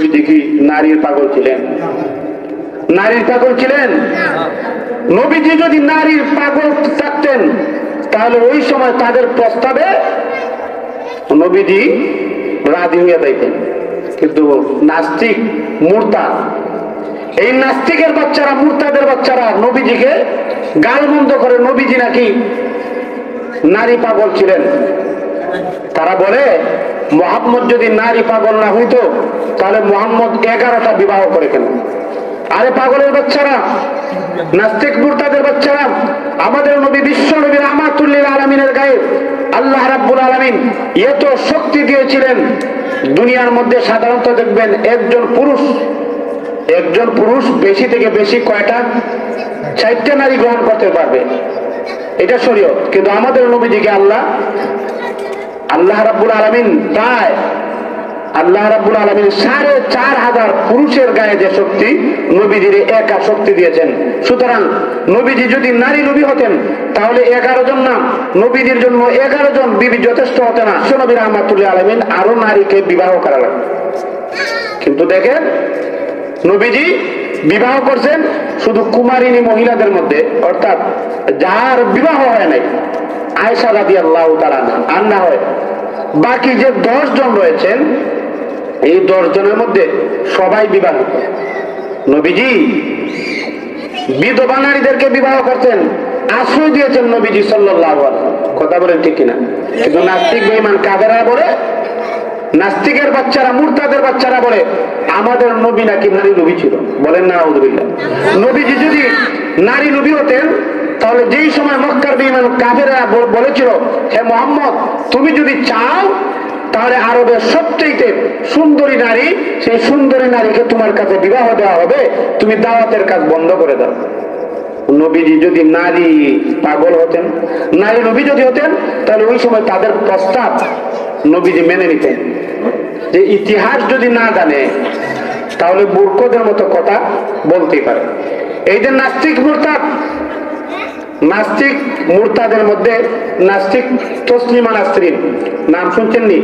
নবীজি কি নারীর পাগল ছিলেন? নারীর পাগল ছিলেন? নবীজি যদি নারীর পাগল থাকতেন তাহলে ওই সময় তাদের প্রস্তাবে নবীজি রাজি হয়ে যাইতেন। কিন্তু নাস্তিক মুরতাদ, এই নাস্তিকের বাচ্চারা, মুরতাদের বাচ্চারা নবীজিকে গালমন্দ করে নবীজি নাকি নারী পাগল ছিলেন। তারা বলে মুহাম্মদ যদি নারী পাগল না হইতো তাহলে মুহাম্মদ 11টা বিবাহ করে কেন? আরে পাগলের বাচ্চারা, নাস্তিক মুরতাদের বাচ্চারা, আমাদের নবী বিশ্ব নবী রাহমাতুল লিল আলামিনের গায়ে আল্লাহ রাব্বুল আলামিন এত শক্তি দিয়েছিলেন। দুনিয়ার মধ্যে সাধারণত দেখবেন একজন পুরুষ বেশি থেকে বেশি কয়টা? 4টা নারী গ্রহণ করতে পারবে, এটা শরীয়ত। কিন্তু আমাদের নবীজিকে আল্লাহ রাব্বুল আলামিন প্রায় 4,500 পুরুষের গায়ে যে শক্তি, নবীজির একা শক্তি দিয়েছেন। সুতরাং নবীজি যদি নারী নবী হতেন তাহলে 11 জন না, নবীজির জন্য 11 জন বিবি যথেষ্ট হতে না। নবী রাহমাতুল লিল আলামিন আরো নারীকে বিবাহ করা লাগবে। কিন্তু দেখেন নবীজি বিবাহ করছেন শুধু কুমারিনী মহিলাদের মধ্যে, অর্থাৎ যার বিবাহ হয় নাই, আয়েশা রাদিয়াল্লাহু তাআলা আনহা হয়। বাকি যে 10 জন রয়েছেন, এই 10 জনের মধ্যে সবাই বিবাহিত। নবীজি বিধবা নারীদেরকে বিবাহ করতেন, আশ্রয় দিয়েছেন নবীজি সাল্লাল্লাহু আলাইহি ওয়াসাল্লাম। কথা বলেন ঠিক কিনা? কিন্তু নাস্তিক বেঈমান কাফেররা বলে, নাস্তিকের বাচ্চারা, মুরতাদের বাচ্চারা বলে আমাদের নবী নাকি নারী নবী ছিল। বলেন না আউযুবিল্লাহ। নবীজি যদি নারী নবী হতেন তাহলে যেই সময় মক্কার বেঈমান কাফেররা বলেছিল, হে মুহাম্মদ তুমি যদি চাও তাহলে আরবের সবচেয়ে সুন্দরী নারী, সেই সুন্দরী নারীকে তোমার কাছে বিবাহ দেওয়া হবে, তুমি দাওয়াতের কাজ বন্ধ করে দাও। নবীজি যদি নারী পাগল হতেন, নারী নবী যদি হতেন, তাহলে ওই সময় তাদের প্রস্তাব নবীজি মেনে নিতেন। যে ইতিহাস যদি না জানে তাহলে মূর্খদের মতো কথা বলতেই পারে। এই যে নাস্তিক মুরতাদের মধ্যে নাস্তিক তসলিমা নাসরিন নাম শুনছেননি?